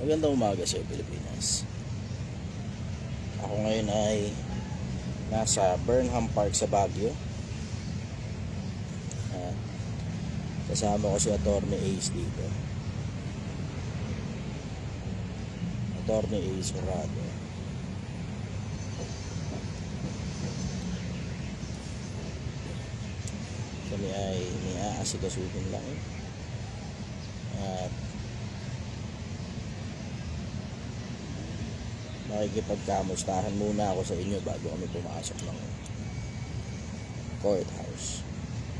Magandang umaga sa Pilipinas. Ako ngayon ay nasa Burnham Park sa Baguio. At kasama ko si Attorney Ace dito. Attorney Ace Horado. Kami ay may aasikasuhin lang. At makikipagkamustahan muna ako sa inyo bago kami pumasok ng courthouse.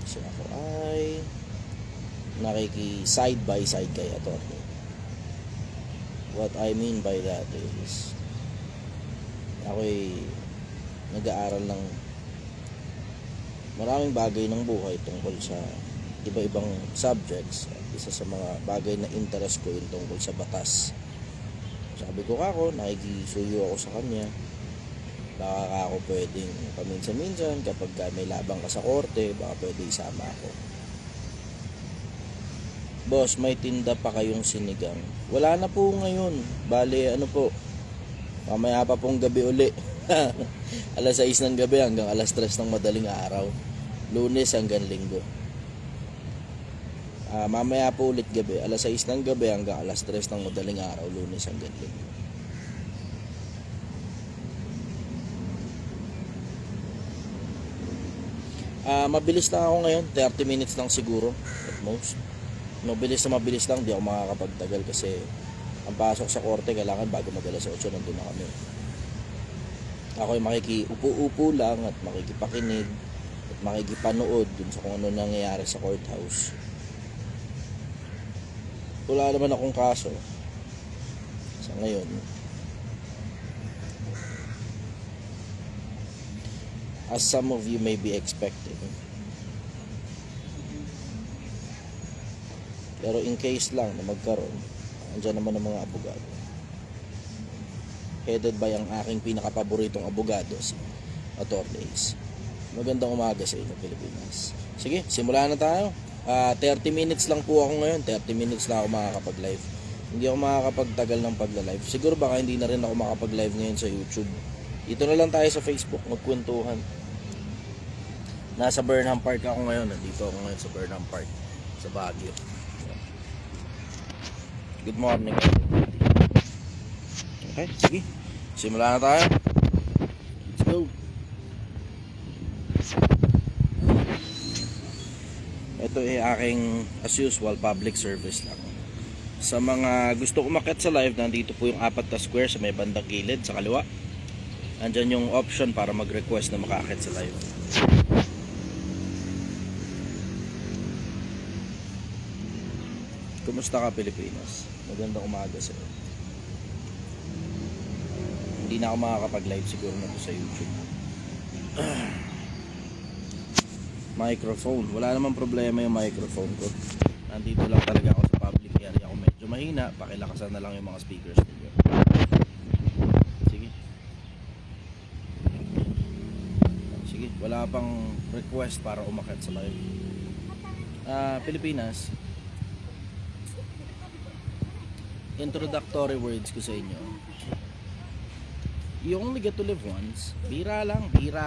Kasi ako ay side by side kay attorney. What I mean by that is ako'y nag-aaral ng maraming bagay ng buhay tungkol sa iba-ibang subjects. At isa sa mga bagay na interest ko yung tungkol sa batas. Sabi ko kako, nakikisuyo ako sa kanya. Baka ako pwedeng paminsan-minsan kapag may labang ka sa korte, baka pwede isama ako. Boss, may tinda pa kayong sinigang? Wala na po ngayon. Bale, ano po, mamaya pa pong gabi uli. Alas 6 ng gabi hanggang alas 3 ng madaling araw. Lunes hanggang Linggo. Mamaya po ulit gabi, alas 6 ng gabi hanggang alas 3 ng madaling araw, Lunes hanggang Linggo. Mabilis lang ako ngayon, 30 minutes lang siguro at most. Mabilis lang, di ako makakapagtagal kasi ang pasok sa korte kailangan bago mag-alas 8 nandun na kami. Ako'y makikiupo-upo lang at makikipakinig at makikipanood dun sa kung ano nangyayari sa courthouse. Wala naman akong kaso sa ngayon. As some of you may be expecting. Pero in case lang na magkaroon, andyan naman ang mga abogado. Headed by ang aking pinakapaboritong abogado, si Attorney Ace. Magandang umaga sa inyo, Pilipinas. Sige, simulan na tayo. 30 minutes lang po ako ngayon. 30 minutes lang ako makakapag-live. Hindi ako makakapagtagal ng pagla-live. Siguro baka hindi na rin ako makapag-live ngayon sa YouTube. Dito na lang tayo sa Facebook, magkwentuhan. Nasa Burnham Park ako ngayon. Nandito ako ngayon sa Burnham Park, sa Baguio. Good morning. Okay, sige. Simulan na tayo. Let's go. Ito ay aking as usual public service lang. Sa mga gusto umakyat sa live, nandito po yung 4 na square sa may bandang gilid sa kaliwa. Andyan yung option para mag-request na makaakyat sa live. Kumusta ka, Pilipinas? Magandang umaga sa iyo. Hindi na ako makakapag-live siguro na sa YouTube. Microphone, wala namang problema yung microphone ko. Nandito lang talaga ako sa public area ko, medyo mahina, pakilakasan na lang yung mga speakers nito. Sige, wala pang request para umakyat sa live. Pilipinas, introductory words ko sa inyo. You only get to live once. Bira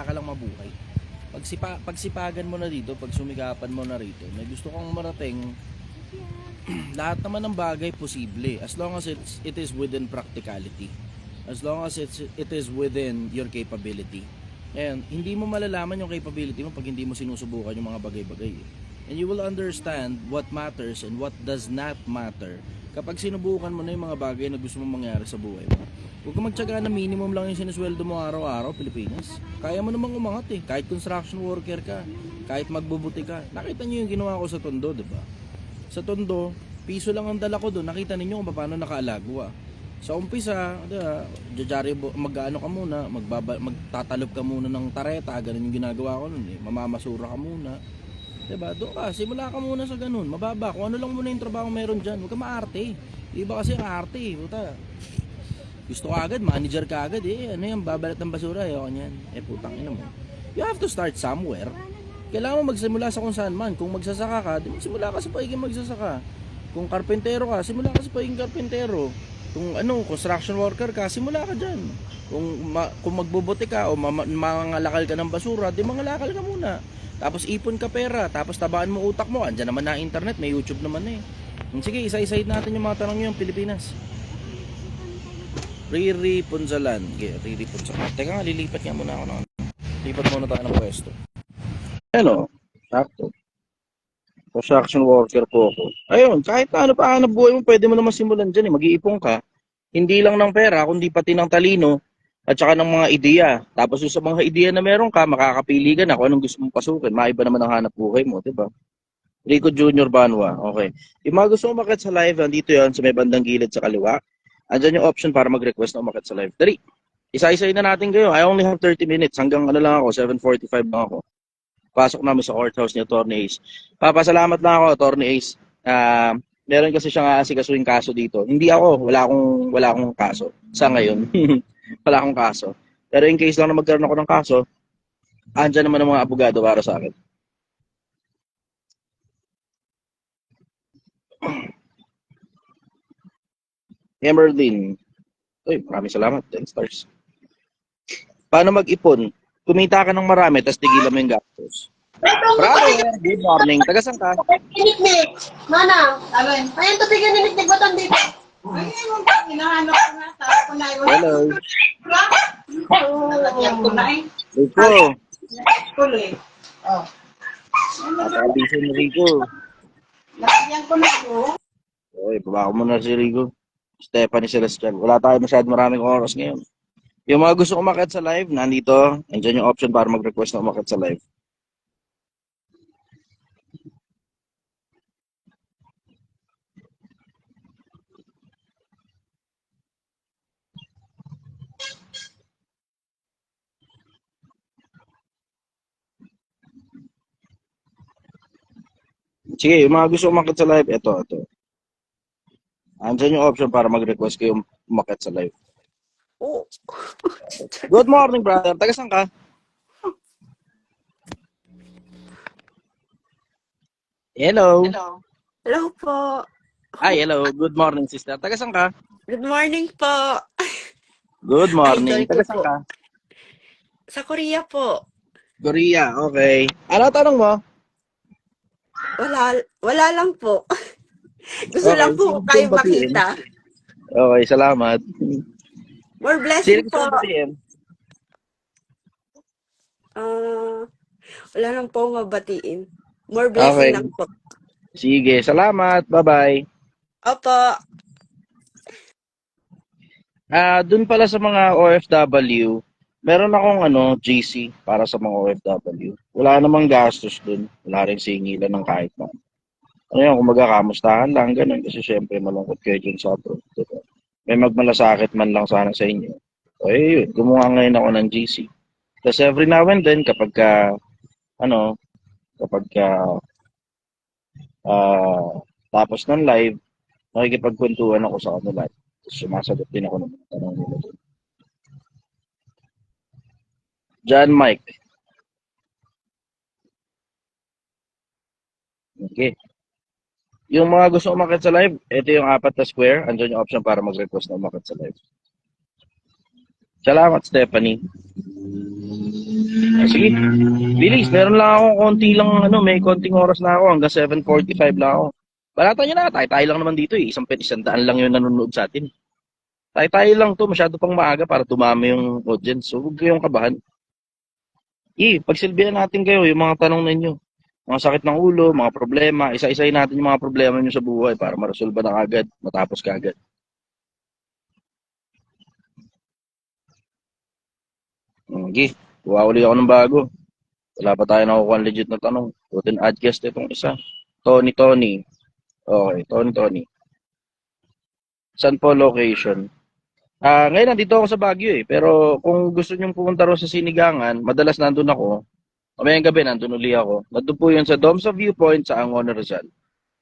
ka lang mabuhay. Pagsipagan mo na dito, pag sumigapan mo na rito, may gusto kang marating, lahat naman ng bagay posible as long as it is within practicality, as long as it is within your capability. And hindi mo malalaman yung capability mo pag hindi mo sinusubukan yung mga bagay-bagay. And you will understand what matters and what does not matter kapag sinubukan mo na yung mga bagay na gusto mong mangyari sa buhay mo. Huwag kang magtyaga na minimum lang yung sinusweldo mo araw-araw, Pilipinas. Kaya mo namang umangat eh. Kahit construction worker ka, kahit magbubuti ka. Nakita niyo yung ginawa ko sa Tondo, diba? Sa Tondo, piso lang ang dala ko doon. Nakita ninyo kung paano nakaalago. Sa umpisa, mag-ano ka muna, magtatalop ka muna ng tareta, ganun yung ginagawa ko noon eh. Mamamasura ka muna. Diba? Doon ka, simula ka muna sa ganun. Mababa, kung ano lang muna yung trabaho meron dyan. Huwag ka maarte. Iba kasi ang arte eh. Puta. Gusto ka agad, manager ka agad eh. Ano yung babalat ng basura? Ayoko niyan. Putang ina mo. You have to start somewhere. Kailangan mo magsimula sa kung saan man. Kung magsasaka ka, magsimula ka sa pagiging magsasaka. Kung karpentero ka, simula ka sa pagiging karpentero. Kung ano, construction worker ka, simula ka dyan. Kung magbubuti ka o mangalakal ka ng basura, di mangalakal ka muna. Tapos ipon ka pera, tapos tabaan mo utak mo. Andyan naman na internet, may YouTube naman eh. Sige, isa-isahin natin yung mga tanong nyo yung Pilipinas. Riri Punzalan. Okay, Riri Punzalan. Teka nga, lilipat nga muna ako ng... Lipat muna tayo ng pwesto. Hello, sakto. Construction worker po ako. Ayun, kahit na ano pa hanap buhay mo, pwede mo naman simulan dyan eh. Mag-iipon ka. Hindi lang ng pera, kundi pati ng talino at saka ng mga ideya. Tapos yung sa mga ideya na meron ka, makakapili ka na kung anong gusto mong pasukin. Maiba naman ang hanap buhay mo, di ba? Rico Junior Banwa. Okay. Yung mga gusto mong umakyat sa live, andito yan sa may bandang gilid sa kaliwa. Andyan yung option para mag-request na umakyat sa live. Dali, isa-isayin na natin kayo. I only have 30 minutes. Hanggang ano lang ako, 7:45 lang ako. Pasok namin sa courthouse ni Attorney Ace. Papasalamat lang ako, Attorney Ace. Meron kasi siyang aasikasuhin kaso dito. Hindi ako, wala akong kaso sa ngayon. Wala akong kaso. Pero in case lang na magkaroon ako ng kaso, andyan naman ang mga abogado para sa akin. Emeraldine. Uy, maraming salamat. 10 stars. Paano mag-ipon? Kumita ka ng marami, tapos tigilan mo yung gastos. Brother, good morning. Taga saan ka? Niniknik. Mana? Alin? Ayun, tubig yung niniknik ba dito? Ay, hinahanap ko na. Tapos ko na yun. Hello. Nalagyan ko na eh. Rico. Tuloy. Oh. Napakabisi ni Rico. Nalagyan ko na po. Uy, baba ko muna si Rico. Stephanie Celestial. Wala tayo masyadong maraming oras ngayon. Yung mga gusto umakyat sa live, nandito. Nandiyan yung option para mag-request na umakyat sa live. Sige, yung mga gusto umakyat sa live, ito. Nandiyan yung option para mag-request kayo umakyat sa live. Oh. Good morning, brother. Taga saan ka? Hello. Hello po. Ay, hello. Good morning, sister. Taga saan ka? Good morning po. Good morning. Idol ko Taga saan po. ka? Sa Korea po. Korea, okay. Ano tanong mo? Wala lang po. Gusto Okay, lang sino po kayo gusto mong batiin? makita. Okay, salamat. More Sino blessing gusto po. mong batiin? Wala lang po mabatiin. More blessing Okay. lang po. Sige, salamat. Bye-bye. Opo. Dun pala sa mga OFW, meron akong GC para sa mga OFW. Wala namang gastos dun. Wala rin singilan ng kahit na. Ano yun, kumaga kamustahan lang, ganun. Kasi syempre malungkot kayo dun sa abroad. Diba? May magmalasakit man lang sana sa inyo. O yun, gumawa ngayon ako ng GC. Tapos every now and then, kapag tapos ng live, nakikipagkwentuhan ako sa kanila. Tapos sumasagot din ako ng mga tanong nila doon. John Mike. Okay. Yung mga gusto umakyat sa live, ito yung 4 na square. Andyan yung option para mag-request na umakyat sa live. Salamat, Stephanie. Sige. Bilis, meron lang akong konti lang, may konting oras na ako. Hanggang 7:45 lang ako. Balatan nyo na, tayo lang naman dito eh. Isang daan lang yung nanonood sa atin. Tayo lang to, masyado pang maaga para tumami yung audience. So, huwag kayong kabahan. Pagsilbihan natin kayo yung mga tanong ninyo. Mga sakit ng ulo, mga problema. Isa-isahin natin yung mga problema nyo sa buhay para maresolba na agad, matapos ka agad. Okay, kuha uli ako ng bago. Wala pa tayo nakukuha legit na tanong. Putin add guest itong isa. Tony. Okay, Tony. Saan po location? Ngayon nandito ako sa Baguio eh. Pero kung gusto nyong pumunta ro sa Sinigangan, madalas nandun ako. Mamayang gabi nandun uli ako. Nandun po yun sa Domsa Viewpoint sa Angono Rizal.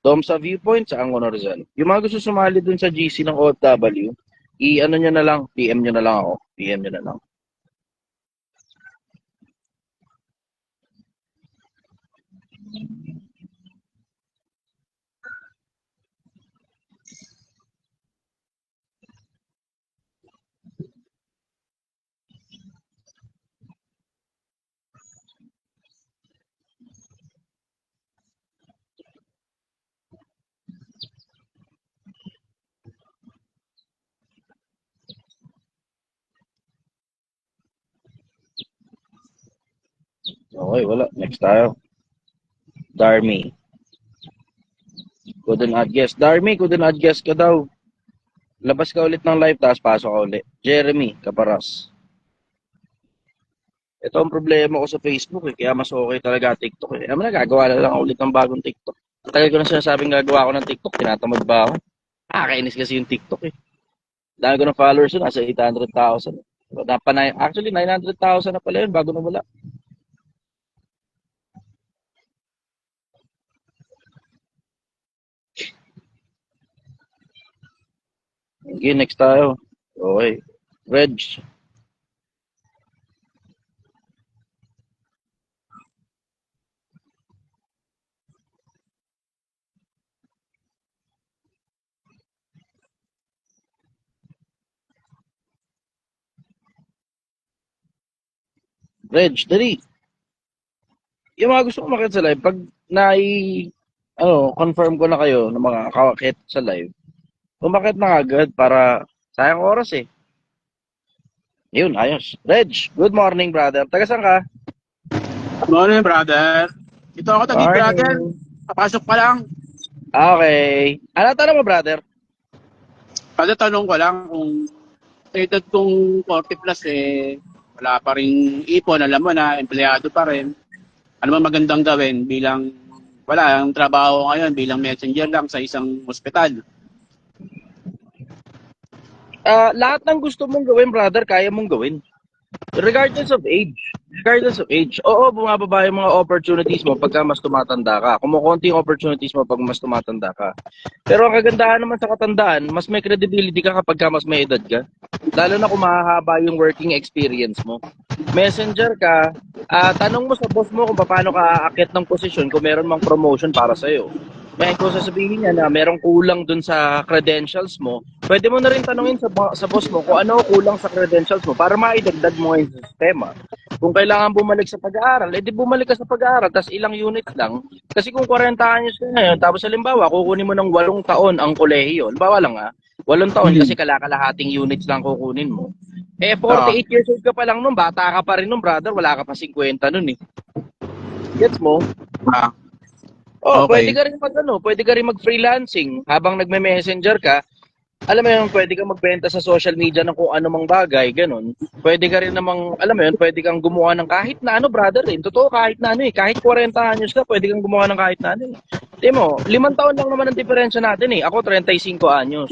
Domsa Viewpoint sa Angono Rizal. Yung mga gusto sumali dun sa GC ng OFW, i-ano nyo na lang, PM nyo na lang ako. PM nyo na lang. Okay, wala. Next tayo. Darmy. Couldn't add guest. Darmy, couldn't add guest ka daw. Labas ka ulit ng live, tapos pasok ka ulit. Jeremy, Kaparas. Ito ang problema ko sa Facebook eh. Kaya mas okay talaga TikTok eh. Naman nagagawa na lang ako ulit ng bagong TikTok. Tagal ko na sinasabing gagawa ako ng TikTok. Tinatamad ba ako? Kainis kasi yung TikTok eh. Dami ko ng followers yun. Nasa 800,000. Actually, 900,000 na pala yun bago na wala. Okay, next tayo. Okay. Reg. Reg, dali. Yung mga gusto ko makita sa live, pag confirm ko na kayo ng mga kakakit sa live, umakit na agad para sayang oras eh. Yun, ayos. Reg, good morning, brother. Taga saan ka? Morning, brother. Ito ako, Tagig, brother. Papasok pa lang. Okay. Ano tanong mo, brother? Kada tanong ko lang kung rated kong 40 plus wala pa rin ipon, alam mo na, empleyado pa rin. Ano ba magandang gawin bilang wala ang trabaho ngayon bilang messenger lang sa isang ospital? Lahat ng gusto mong gawin, brother, kaya mong gawin. Regardless of age. Oo, bumababa yung mga opportunities mo pagka mas tumatanda ka. Kumukunti yung opportunities mo pag mas tumatanda ka. Pero ang kagandahan naman sa katandaan, mas may credibility ka kapag ka mas may edad ka. Lalo na kung mahahaba yung working experience mo. Messenger ka, tanong mo sa boss mo kung paano ka aakyat ng posisyon kung meron mang promotion para sa'yo. May kung sasabihin niya na merong kulang dun sa credentials mo, pwede mo na rin tanungin sa boss mo kung ano kulang sa credentials mo para maidagdag mo ngayon sa sistema. Kung kailangan bumalik sa pag-aaral, edi bumalik ka sa pag-aaral, tapos ilang units lang. Kasi kung 40 anyos ka ngayon, tapos halimbawa, kukunin mo ng 8 taon ang kolehiyo. Halimbawa lang 8 taon kasi kalakalahating units lang kukunin mo. 48 years old ka pa lang nun, bata ka pa rin nun, brother, wala ka pa 50 nun eh. Gets mo? Okay. Pwede ka rin mag-freelancing habang nagme-messenger ka. Alam mo yun, pwede kang magbenta sa social media ng kung ano mang bagay, ganun. Pwede ka rin namang, alam mo yun, pwede kang gumawa ng kahit na ano, brother, eh. Totoo, kahit na ano eh. Kahit 40 anyos ka, pwede kang gumawa ng kahit na ano eh. Di mo, 5 taon lang naman ang diferensya natin eh. Ako, 35 anyos.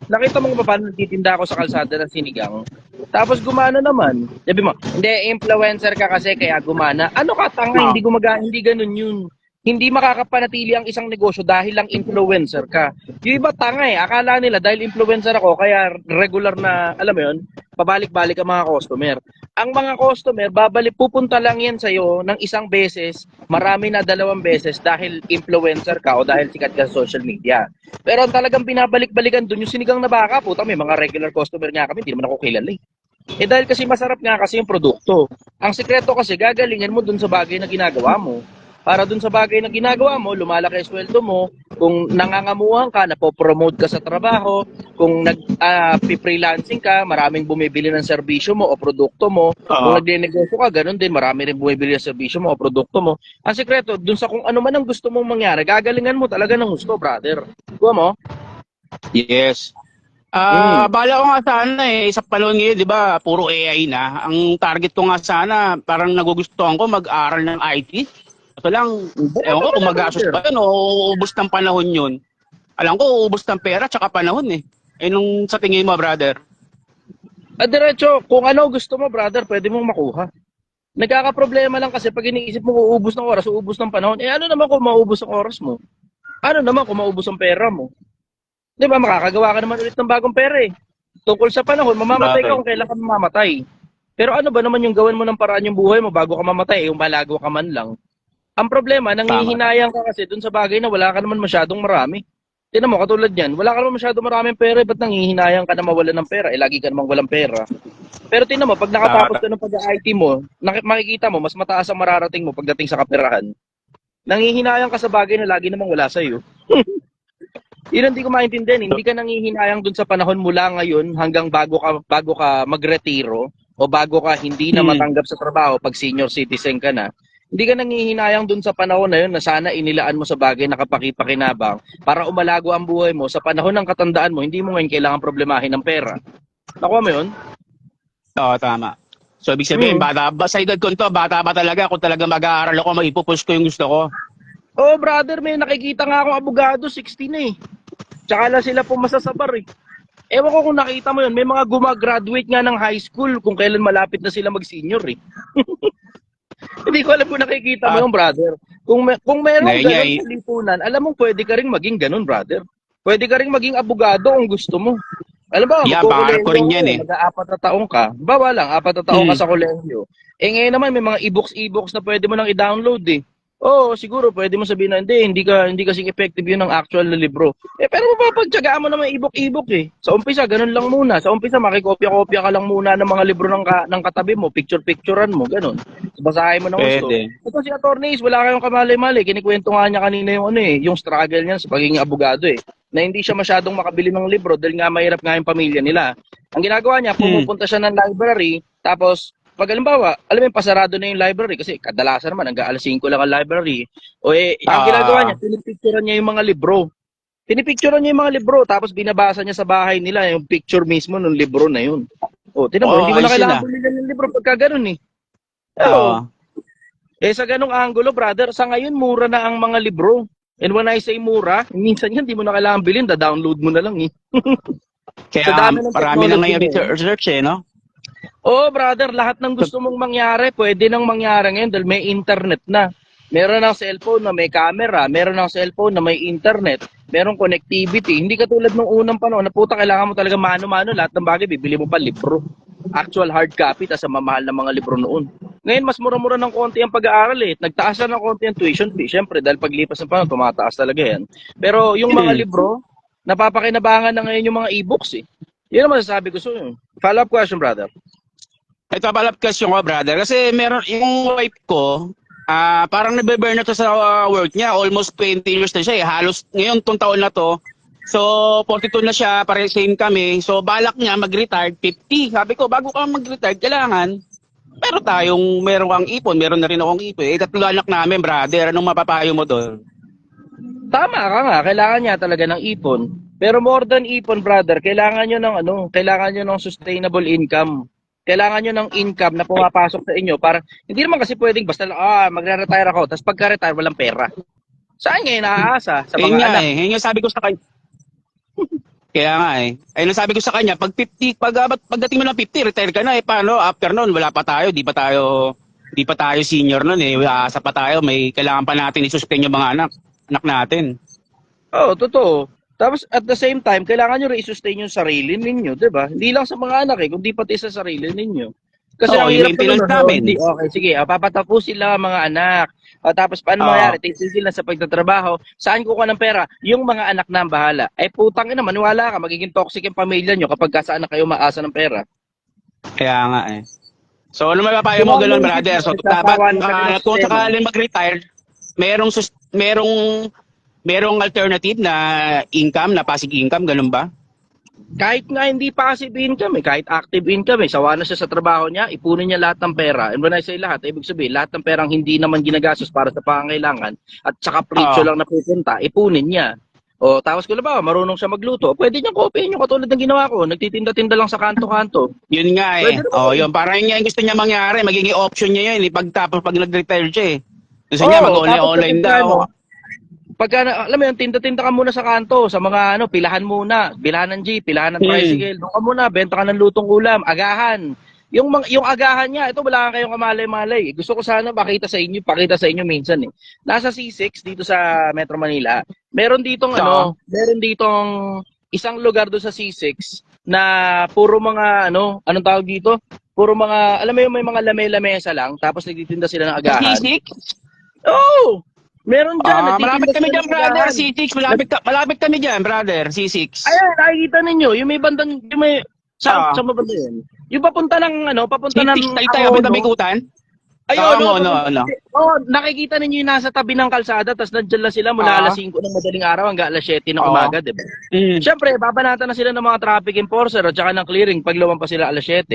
Nakita mo kung paano nagtitinda ako sa kalsada ng sinigang. Tapos gumana naman. Sabi mo, hindi, influencer ka kasi kaya gumana. Ano ka, tanga, hindi gumagana, hindi ganun yun. Hindi makakapanatili ang isang negosyo dahil lang influencer ka. Yung iba tanga eh. Akala nila dahil influencer ako, kaya regular na, alam mo yun, pabalik-balik ang mga customer. Ang mga customer, pupunta lang yan sa'yo ng isang beses, marami na 2 beses dahil influencer ka o dahil sikat ka sa social media. Pero ang talagang binabalik-balikan dun, yung sinigang na baka, puta, may mga regular customer nga kami, hindi naman ako kilala eh. Dahil kasi masarap nga kasi yung produkto. Ang sikreto kasi, gagalingan mo dun sa bagay na ginagawa mo. Para dun sa bagay na ginagawa mo, lumalaki ang sweldo mo, kung nangangamuhan ka, napopromote ka sa trabaho, kung nag-freelancing ka, maraming bumibili ng serbisyo mo o produkto mo, kung nagne-negosyo ka, ganun din, marami rin bumibili ng serbisyo mo o produkto mo. Ang sikreto, dun sa kung ano man ang gusto mong mangyari, gagalingan mo talaga ng gusto, brother. Kuha mo? Yes. Bala ko nga sana sa panahon ngayon, di ba, puro AI na. Ang target ko nga sana, parang nagugustuhan ko mag-aral ng IT. Ito lang, ewan ko kung mag-asos pa yun o uubos ng panahon yun. Alam ko, uubos ng pera tsaka panahon eh. Nung sa tingin mo, brother? Diretso, kung ano gusto mo, brother, pwede mong makuha. Nagkakaproblema lang kasi pag iniisip mo uubos ng oras, uubos ng panahon, ano naman kung maubos ang oras mo? Ano naman kung maubos ang pera mo? Di ba, makakagawa ka naman ulit ng bagong pera eh. Tungkol sa panahon, mamamatay ka kung kailan ka mamamatay. Pero ano ba naman yung gawin mo ng paraan yung buhay mo bago ka mamatay, yung malago ka man lang? Ang problema, nanghihinayang ka kasi dun sa bagay na wala ka naman masyadong marami. Tingnan mo, katulad yan, wala ka naman masyadong maraming pera, ba't nanghihinayang ka na mawalan ng pera? Lagi ka namang walang pera. Pero tingnan mo, pag nakatapos ka ng pag-IT mo, makikita mo, mas mataas ang mararating mo pagdating sa kaperahan. Nanghihinayang ka sa bagay na lagi namang wala sa'yo. Yun hindi ko maintindihan. Hindi ka nanghihinayang dun sa panahon mula ngayon hanggang bago ka magretiro o bago ka hindi na matanggap sa trabaho pag senior citizen ka na. Hindi ka nangihinayang dun sa panahon na yun na sana inilaan mo sa bagay na kapaki-pakinabang para umalago ang buhay mo sa panahon ng katandaan mo, hindi mo ngayon kailangan problemahin ng pera. Nakuha mo yun? Oo, tama. So, ibig sabihin, bata ba, sa edad ko to, bata pa talaga, kung talaga mag-aaral ako, maipupush ko yung gusto ko. Oh, brother, may nakikita nga akong abogado, 16 na eh. Tsaka lang sila pumasa sa bar eh. Ewan ko kung nakita mo yun, may mga gumagraduate nga ng high school kung kailan malapit na sila mag-senior eh. Hindi ko alam kung nakikita mo yun, brother. Kung meron Ngayon, ganun sa lipunan, alam mo pwede ka rin maging ganun, brother. Pwede ka rin maging abogado kung gusto mo. Alam ba, Yeah, pangarap ko rin yan eh. Mag-aapat na taon ka. Bawa lang, 4 na taon ka sa kolehiyo. Eh ngayon naman may mga e-books na pwede mo nang i-download eh. Oo, siguro pwede mo sabihin na hindi kasing effective yun ng actual na libro. Eh pero mapapagtsagaan mo naman e-book eh. Sa umpisa, ganun lang muna. Sa umpisa, makikopya-kopya ka lang muna ng mga libro ng katabi mo, picture-picturean mo, ganun. Basahin mo ng gusto. Pwede. Ito si attorneys, wala kayong kamali-mali. Kinikwento nga niya kanina yung struggle niya sa pagiging abogado eh. Na hindi siya masyadong makabili ng libro dahil nga mahirap nga yung pamilya nila. Ang ginagawa niya, pumupunta siya ng library, tapos pag halimbawa, alam mo yung pasarado na yung library kasi kadalasan naman hanggang alas 5 lang ang library. O ang ginagawa niya, pinipicturean niya yung mga libro. Pinipicturean niya yung mga libro tapos binabasa niya sa bahay nila yung picture mismo ng libro na yun. O, tinan mo, hindi mo na kailangan bumili ng libro pagka ganun eh. Oo. Eh sa ganung angulo, brother, sa ngayon mura na ang mga libro. And when I say mura, minsan yan, hindi mo na kailangan bilhin, da-download mo na lang eh. Kaya dami ng marami na ngayon technology research eh, no? Oo, brother, lahat ng gusto mong mangyari, pwede nang mangyari ngayon dahil may internet na. Meron ng cellphone na may camera, meron ng cellphone na may internet, meron connectivity. Hindi katulad nung unang panahon na puta kailangan mo talaga mano-mano, lahat ng bagay bibili mo pa libro. Actual hard copy, tas ang mamahal na mga libro noon. Ngayon, mas mura-mura ng konti ang pag-aaral eh. Nagtaas na ng konti ang tuition fee. Siyempre, dahil paglipas ng panahon, tumataas talaga yan. Pero yung mga libro, napapakinabangan na ngayon yung mga e-books eh. Yun ang masasabi ko. So, follow-up question, brother. Ito pala question ko, brother. Kasi meron, yung wife ko, parang nabe-burn na to sa work niya. Almost 20 years na siya eh. Halos ngayon, itong taon na to. So, 42 na siya, pare same kami. So, balak niya mag-retire, 50. Sabi ko, bago ka mag-retire, kailangan, meron kang ipon, meron na rin akong ipon. Eh, 3 anak namin, brother. Anong mapapayo mo doon? Tama ka nga, kailangan niya talaga ng ipon. Pero more than ipon, brother, kailangan niyo ng sustainable income. Kailangan nyo ng income na pumapasok sa inyo. Para, hindi naman kasi pwedeng basta magre-retire ako, tapos pagka-retire, walang pera. Saan ngayon naaasa? Sa mga anak. Yun nga sabi ko sa kanya. Kaya nga eh. Ayun ang sabi ko sa kanya, pag 50, pagdating mo ng 50, retire ka na eh. Paano? After noon, wala pa tayo. Di pa tayo senior noon eh. Aasa pa tayo. May kailangan pa natin i-sustain yung mga anak natin. Oo, totoo. Tapos at the same time, kailangan nyo i-sustain yung sarili ninyo, di ba? Hindi lang sa mga anak eh, kundi pati sa sarili ninyo. Kasi ang hirap maintenance pa namin. Okay, sige, papatapusin lang ang mga anak. Tapos paano mangyari? Titigil na sa pagtatrabaho. Saan kukuha ng pera? Yung mga anak na ang bahala. Ay putang ina, maniwala ka, magiging toxic yung pamilya nyo kapag saan na kayo maasa ng pera. Kaya nga eh. So ano mapapayo mo ganun, brother? So dapat kung sakaling mag-retire, merong alternative na income, na passive income, ganun ba? Kahit nga hindi passive income kahit active income sawa na siya sa trabaho niya, ipunin niya lahat ng pera. And when I say lahat, ibig sabihin, lahat ng perang hindi naman ginagastos para sa pangangailangan at saka presyo lang napupunta, ipunin niya. O, tapos kung ba, marunong siya magluto, pwede niyang kopyahin yung katulad ng ginawa ko, nagtitinda-tinda lang sa kanto-kanto. Yun nga eh. Yun, parang yun gusto niya mangyari, magiging option niya yun, pag nag-retire siya eh. Gusto niya mag-online daw. Pagka, alam mo yun, tinda-tinda ka muna sa kanto, sa mga pilahan muna, bilahan ng jeep, pilahan ng tricycle, doon ka muna, benta ka ng lutong ulam, agahan. Yung agahan niya, ito wala kayong kamalay-malay. Gusto ko sana pakita sa inyo minsan eh. Nasa C6 dito sa Metro Manila. Meron ditong isang lugar doon sa C6 na puro mga anong tawag dito? Puro mga, alam mo yung may mga lamesa lang, tapos nagtitinda sila ng agahan. C6? Oh! Meron dyan. Malapit kami dyan, brother. C6. Malapit kami dyan, brother. C6. Ayun, nakikita ninyo. Yung may bandang, saan ba banda yun? Yung papunta ng, papunta ng... C6, tayo papunta Bikutan? Ayun, nakikita ninyo yung nasa tabi ng kalsada, tapos nandiyan lang sila mula alas 5 ng madaling araw hanggang alas 7 ng umaga, di ba? Siyempre, babanatan na sila ng mga traffic enforcer at saka ng clearing pag lumampas sila alas 7.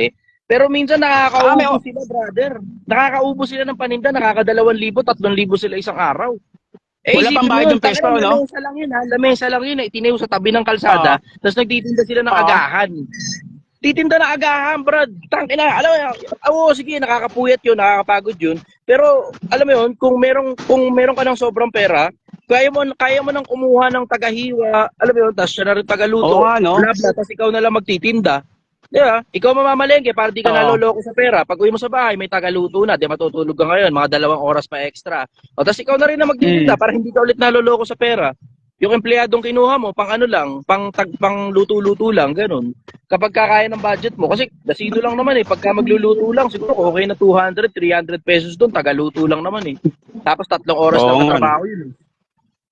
Pero minsan may nakakaubo sila, brother. Nakakaubo sila ng paninda, nakaka2,000, 3,000 sila isang araw. Eh, Wala pang isipin mo bayad yun, ng pesto, no? lamesa lang yun ha, lamesa lang yun, itinayo sa tabi ng Oo. kalsada, tapos nagtitinda sila ng Oo. agahan. Titinda ng agahan, brad. Tangina, alam mo, oo, sige, nakakapuyat yun, nakakapagod yun. Pero, alam mo yun, kung meron ka ng sobrang pera, kaya mo nang kumuha ng tagahiwa, alam mo yun, tapos siya na rin tagaluto, Oo nga, no? bla bla, tapos ikaw na lang magtitinda. Di ba? Ikaw mamamalengke para di ka Oo. naloloko sa pera. Pag uwi mo sa bahay, may tagaluto na, di matutulog ka ngayon, mga 2 oras pa extra. O, tapos ikaw na rin na magtitinda para hindi ka ulit naloloko sa pera. Yung empleyadong kinuha mo, pang ano lang, pang luto-luto lang, ganun. Kapag kakaya ng budget mo, kasi dasino lang naman eh, pagka magluluto lang, siguro okay na 200, 300 pesos doon, tagaluto lang naman eh. Tapos 3 oras lang Oo na nga, no? trabaho yun eh.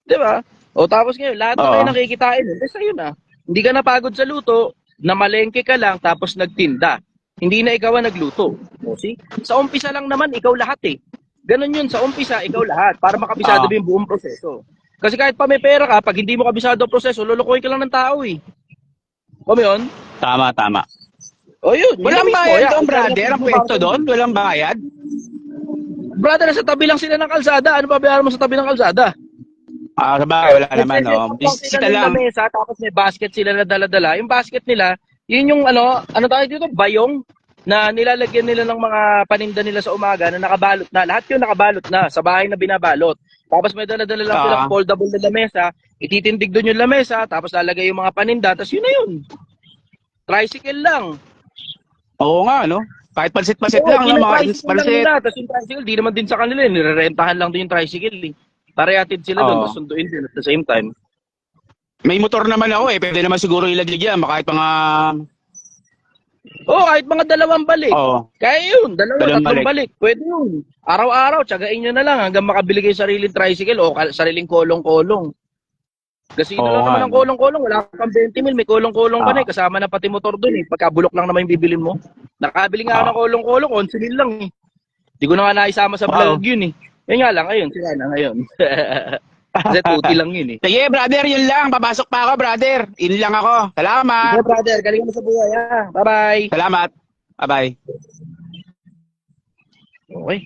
Di ba? O tapos ngayon, lahat na kayo Oo. nakikitain, eh, sa'yo na. Hindi ka napagod sa luto, namalengke ka lang, tapos nagtinda. Hindi na ikaw ang nagluto. O, see? Sa umpisa lang naman, ikaw lahat eh. Ganun yun, sa umpisa, ikaw lahat, para makabisado Oo. mo yung buong proseso. Kasi kahit pa may pera ka, pag hindi mo kabisado ang proseso, lulukoy ka lang ng tao eh. O yun? Tama, tama. O yun, yun Walang na mismo. bayad Yeah, doon, brother? Ang pwesto doon? Walang bayad? Brother, sa tabi lang sila ng kalsada. Ano pa bayaran mo sa tabi ng kalsada? Ah, sa bagay, wala naman, no? Nagse-set up lang Bisita sila ng lang. lamesa, tapos may basket sila na dala-dala. Yung basket nila, yun yung ano tayo dito, bayong na nilalagyan nila ng mga paninda nila sa umaga na nakabalot na. Lahat yun nakabalot na, sa bahay na binabalot. Tapos may dala-dala lang silang Ah. foldable na lamesa, ititindig doon yung lamesa, tapos lalagay yung mga paninda, tapos yun na yun. Tricycle lang. Oo nga, no? Kahit pansit-pansit Oo, lang, no? Mga tricycle lang pansit. nila. Tapos yung tricycle, di naman din sa kanila. Nirerentahan lang din yung tricycle. Eh. Parehatid sila doon, Oo. tapos sunduin din at the same time. May motor naman ako eh. Pwede naman siguro ilagay dyan. Kahit mga... Oo, kahit mga 2 balik. Oo. Kaya yun, 2, Dalawang 3 balik. Pwede yun. Araw-araw, tsagain nyo na lang hanggang makabili kayo sariling tricycle o sariling kolong-kolong. Kasi Oo lang nga, naman ang no? kolong-kolong. Wala kang 20 mil, may kolong-kolong ka na eh. Kasama na pati motor doon eh. Pagkabulok lang naman yung bibilin mo. Nakabili nga ako ng kolong-kolong, 11 mil lang eh. Di ko na nga naisama sa vlog yun eh. Yan nga lang, ayun, sila na ngayon. Kasi tuti lang yun eh. Sige, brother, yun lang. Papasok pa ako, brother. Yun lang ako. Salamat. Okay, brother, galing mo sa buhay ha. Bye-bye. Salamat. Bye-bye. Okay.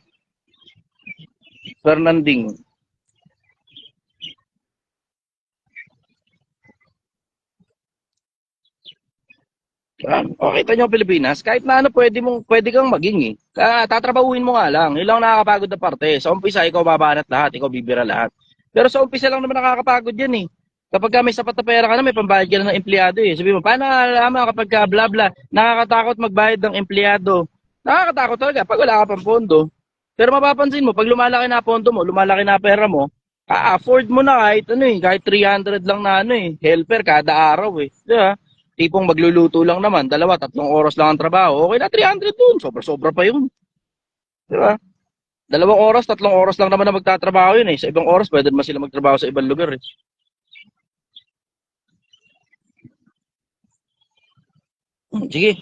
Fernanding. Okay, kita nyo Pilipinas, kahit na ano pwede kang maging eh. Tatrabahuin mo nga lang. Yun lang nakakapagod na parte. Sa umpisa, ikaw babanat lahat, ikaw bibira lahat. Pero sa umpisa lang naman nakakapagod yan eh. Kapag may sapat na pera ka na, may pambayad ka na ng empleyado eh. Sabi mo, paano nalalaman kapag bla bla, nakakatakot magbayad ng empleyado. Nakakatakot talaga pag wala ka pang pondo. Pero mapapansin mo, pag lumalaki na pondo mo, lumalaki na pera mo, afford mo na kahit 300 lang na helper kada araw eh. Di ba? Tipong magluluto lang naman, 2-3 oras lang ang trabaho. Okay na 300 dun, sobra-sobra pa yun. Di ba? 2 oras, 3 oras lang naman na magtatrabaho yun eh. Sa ibang oras, pwede naman sila magtrabaho sa ibang lugar eh. Sige.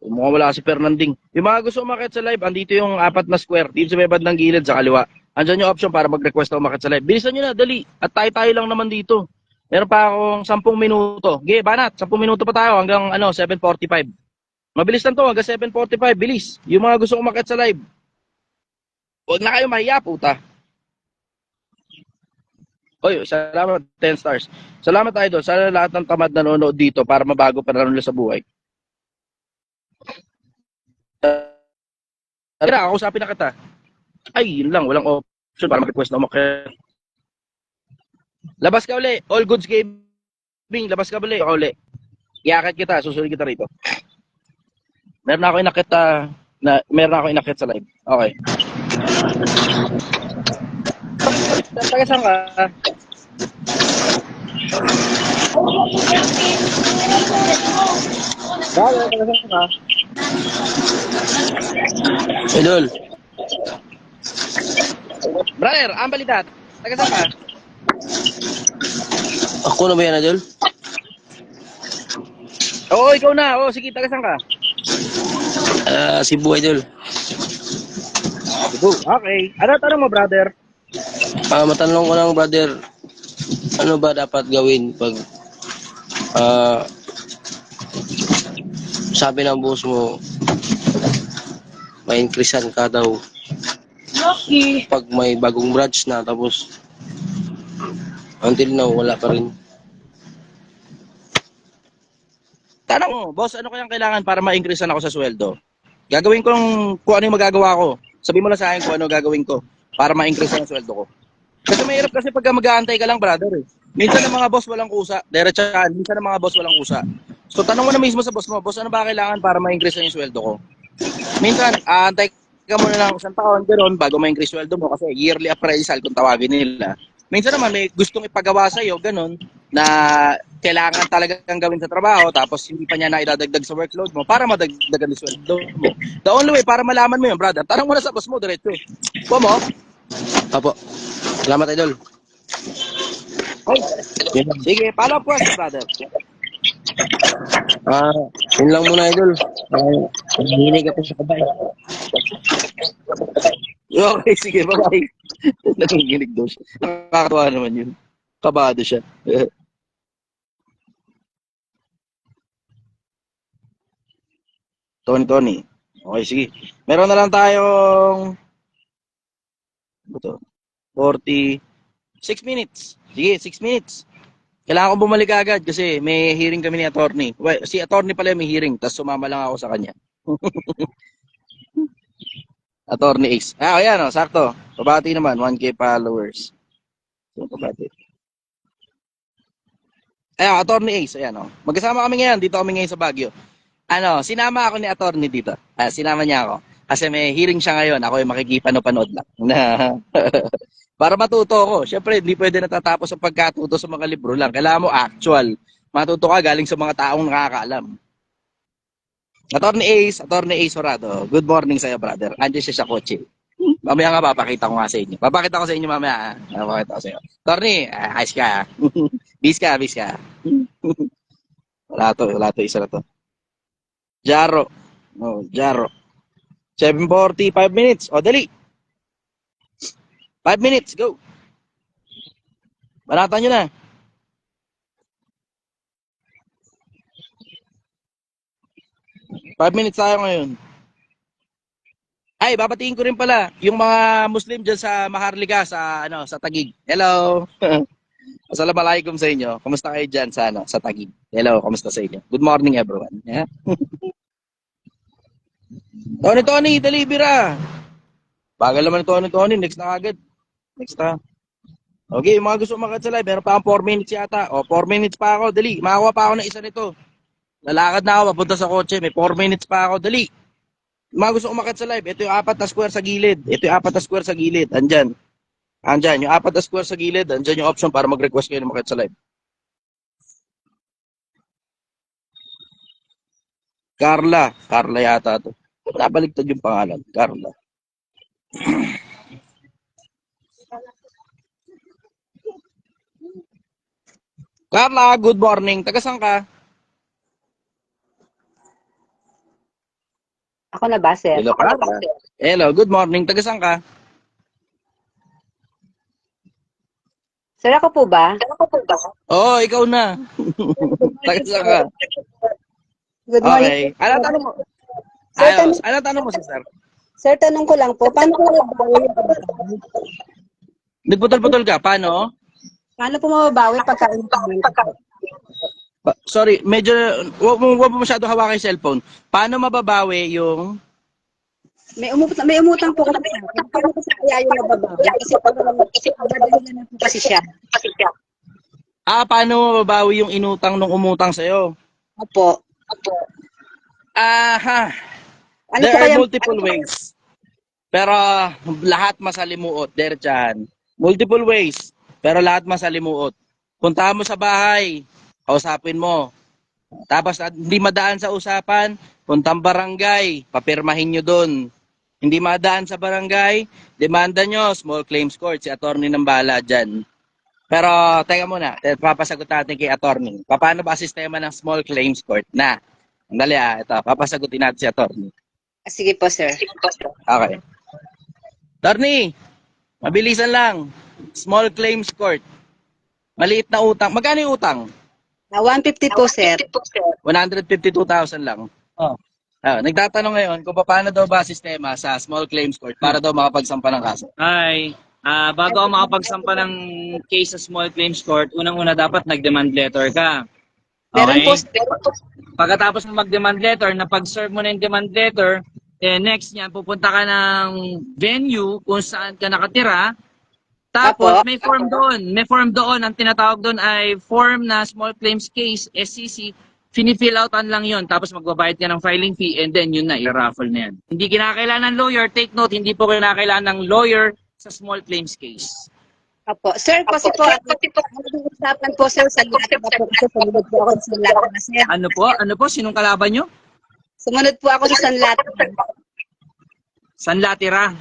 Mukhang wala si Fernanding. Yung mga gusto umakit sa live, andito yung 4 na square. Dito sa may bandang gilid sa kaliwa. Andyan yung option para mag-request na umakit sa live. Bilisan nyo na, dali. At tayo-tayo lang naman dito. Meron pa akong 10 minuto. Ge, banat, 10 minuto pa tayo hanggang 7:45. Mabilis lang to, hanggang 7:45. Bilis. Yung mga gusto umakit sa live. Huwag na kayo mahiya, puta. Oy, salamat 10 stars. Salamat idol. Sana lahat ng tamad nanonood dito para mabago pa nila sa buhay. Tara, kausapin na kita. Ay, yun lang. Walang option para mag-request na umakit. Labas ka uli. All goods gaming. Labas ka uli. Uli. Iakit kita. Susunod kita rito. Meron ako inakit sa live. Okay. Taga saan ka? Taga saan ka? Idol, Brother, ang balita. Taga saan ka? ako na ba yan, Idol? Oo, ikaw na. Oo, sige, taga saan ka? Cebu, Idol. Okay. Ano tanong mo, brother? Matanong ko lang, brother, ano ba dapat gawin pag sabi ng boss mo, ma-increasean ka daw Lucky. pag may bagong branch na, tapos until now, wala pa rin. Tanong mo, boss, ano kayang kailangan para ma-increase ako sa sweldo? Gagawin ko kung ano yung magagawa ko. Sabi mo lang sa akin kung ano gagawin ko para ma-increase ang sweldo ko. Kasi mahirap kasi pag mag-aantay ka lang, brother. Minsan ng mga boss walang kusa. Diretsahan, minsan ng mga boss walang kusa. So tanong mo na mismo sa boss mo, boss, ano ba kailangan para ma-increase yung sweldo ko? Minsan, aantay ka muna ng isang taon, gano'n, bago ma-increase sweldo mo kasi yearly appraisal kung tawagin nila. Minsan naman may gustong ipagawa sa'yo, gano'n, na kailangan talagang gawin sa trabaho tapos hindi pa niya na idadagdag sa workload mo para madagdagan yung sweldo mo. The only way para malaman mo yun, brother, tanong mo na sa boss mo, diretso. Kuha mo? Apo. Salamat, idol. Okay. Sige, follow up question, brother. Yun lang muna, idol. Nanginig ako sa kabay. Okay, sige, bye-bye. Nanginginig daw siya. Nakakatawa naman yun. Kabado siya. Tony. Okay, sige. Meron na lang tayong ito, 46 minutes. Sige, 6 minutes. Kailangan ko bumalik agad kasi may hearing kami ni attorney. Well, si attorney pala may hearing, tapos sumama lang ako sa kanya. Attorney Ace. Ayan o, sakto. Pabati naman, 1K followers. So, pabati. Ayan, Attorney Ace, ayan o. Magkasama kami ngayon, dito kami ngayon sa Baguio. Sinama ako ni attorney dito. Sinama niya ako. Kasi may hearing siya ngayon, ako yung makikipanood lang. Para matuto ako. Siyempre, hindi pwede natatapos ang pagkatuto sa mga libro lang. Kailangan mo actual. Matuto ka galing sa mga taong nakakaalam. Attorney Ace Horado. Good morning sa'yo, brother. Andiyan siya sa kotse. Mamaya nga papakita ko nga sa inyo. Papakita ko sa inyo mamaya. Papakita ko sa inyo. Attorney, ayos ka. Bis ka. Wala to, isa na to. Jaro. Jaro. 7:40, 5 minutes. O, dali. 5 minutes, go. Banatan nyo na. Five minutes tayo ngayon. Ay, babatiin ko rin pala yung mga Muslim dyan sa Maharlika, sa Taguig. Hello. Assalamualaikum sa inyo. Kumusta kayo dyan sa Taguig? Hello, kumusta sa inyo? Good morning, everyone. Yeah? Tony, dali, bira. Bagal naman Tony. Next na agad. Next na. Okay, yung mga gusto umakyat sa live, meron pa akong 4 minutes yata. O, 4 minutes pa ako. Dali, makakuha pa ako ng isa nito. Lalakad na ako, papunta sa kotse. May 4 minutes pa ako. Dali. Yung mga gusto umakyat sa live, ito yung 4 na square sa gilid. Andyan. Yung 4 na square sa gilid. Andyan yung option para mag-request kayo na umakyat sa live. Carla yata to. Nabaligtad yung pangalan. Carla. Carla, good morning. Taga saan ka? Ako na ba, sir? Hello, Carla. Hello, good morning. Taga saan ka? Sir, ako po ba? Oo, ikaw na. Taga saan ka? Good morning. Okay. Ano tanong mo? Sir, Ayos. Ano tanong mo, sir? Sir, tanong ko lang po, paano po mababawi yung kabataan? Nagputol-putol ka? Paano? Paano po mababawi pagkain? Sorry, medyo, wag mo masyado hawakan yung cellphone. Paano mababawi yung... May umutang po kasi sa akin. Paano ko sa kaya yung mababawi? Kasi dadalilan na po kasi siya. Paano mababawi yung inutang nung umutang sa'yo? Opo. Aha. Ano There po are kaya? multiple ways. Pero lahat masalimuot, Derchan. Multiple ways, pero lahat masalimuot. Puntahan mo sa bahay, kausapin mo. Tapos hindi madaan sa usapan, puntang barangay, papirmahin nyo doon. Hindi madaan sa barangay, demanda nyo, small claims court, si attorney ng bala dyan. Pero teka muna, papasagot natin kay attorney. Paano ba sistema ng small claims court na? Andali ito, papasagutin natin si attorney. Sige po, sir. Okay. Attorney, mabilisan lang. Small claims court. Maliit na utang. Magkano yung utang? Na 150 po, sir. 152,000 lang. Oh. Nagtatanong ngayon kung paano daw ba sistema sa small claims court para daw makapagsampa ng kaso. Ay, bago ako makapagsampa ng case sa small claims court, unang-una dapat nag-demand letter ka. Meron po, Pagkatapos mo mag-demand letter, na pag-serve mo na yung demand letter, next niyan, pupunta ka ng venue kung saan ka nakatira. Tapos, Apo. may form doon. May form doon. Ang tinatawag doon ay form na small claims case, SCC. Fini-fill outan lang yon. Tapos magbabayad ka ng filing fee and then yun na, i-raffle na yan. Hindi kinakailangan ng lawyer. Take note, hindi po kinakailangan ng lawyer sa small claims case. Apo. Sir, kasi po, ang usapan po, sir, sa lahat na po kasi sumunod po ako sa lahat na, sir. Ano po? Sinong kalaban nyo? Sumunod po ako sa San Latin. San Latira?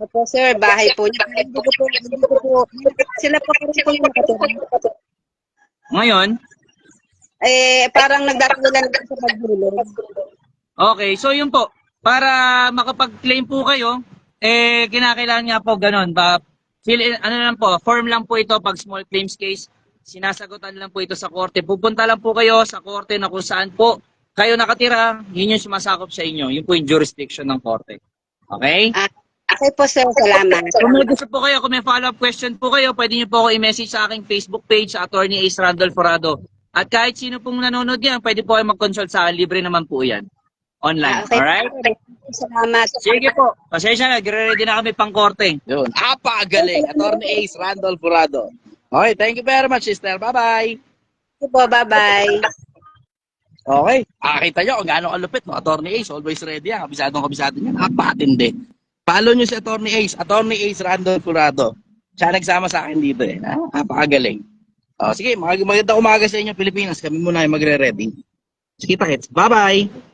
Opo, sir, bahay po niya. Hindi ko po, sila po rin po yung nakatira. Ngayon, Parang nagdatulan lang sa paghulog. okay. So yun po. Para makapag-claim po kayo, kinakailangan nga po ganun. Form lang po ito pag small claims case. Sinasagutan lang po ito sa korte. Pupunta lang po kayo sa korte na kung saan po kayo nakatira, yun yung sumasakop sa inyo. Yun po yung jurisdiction ng korte. Okay? Okay po, sir. Salamat. Kung may gusto po kayo, kung may follow-up question po kayo, pwede niyo po ako i-message sa aking Facebook page sa Attorney Ace Randolph Forado. At kahit sino pong nanonood yan, pwede po kayo mag-consult sa akin. Libre naman po yan. Online. Okay. Alright? Salamat. Sige po. Pasensya na. Gre-ready na kami pang korte. Yun. Napagaling. Attorney Ace Randolph Forado. Okay, thank you very much, sister. Bye-bye. Sige po, bye-bye. Okay. Kita nyo kung gaano kalupit, no? Attorney Ace, always ready yan. Kabisadong kabisado niya. Napakatindi. Follow nyo si Attorney Ace Randolph Forado. Siya nagsama sa akin dito eh. Napakagaling. Sige, magandang umaga sa inyo, Pilipinas. Kami muna ay magre-ready. Sige, takits. Bye-bye.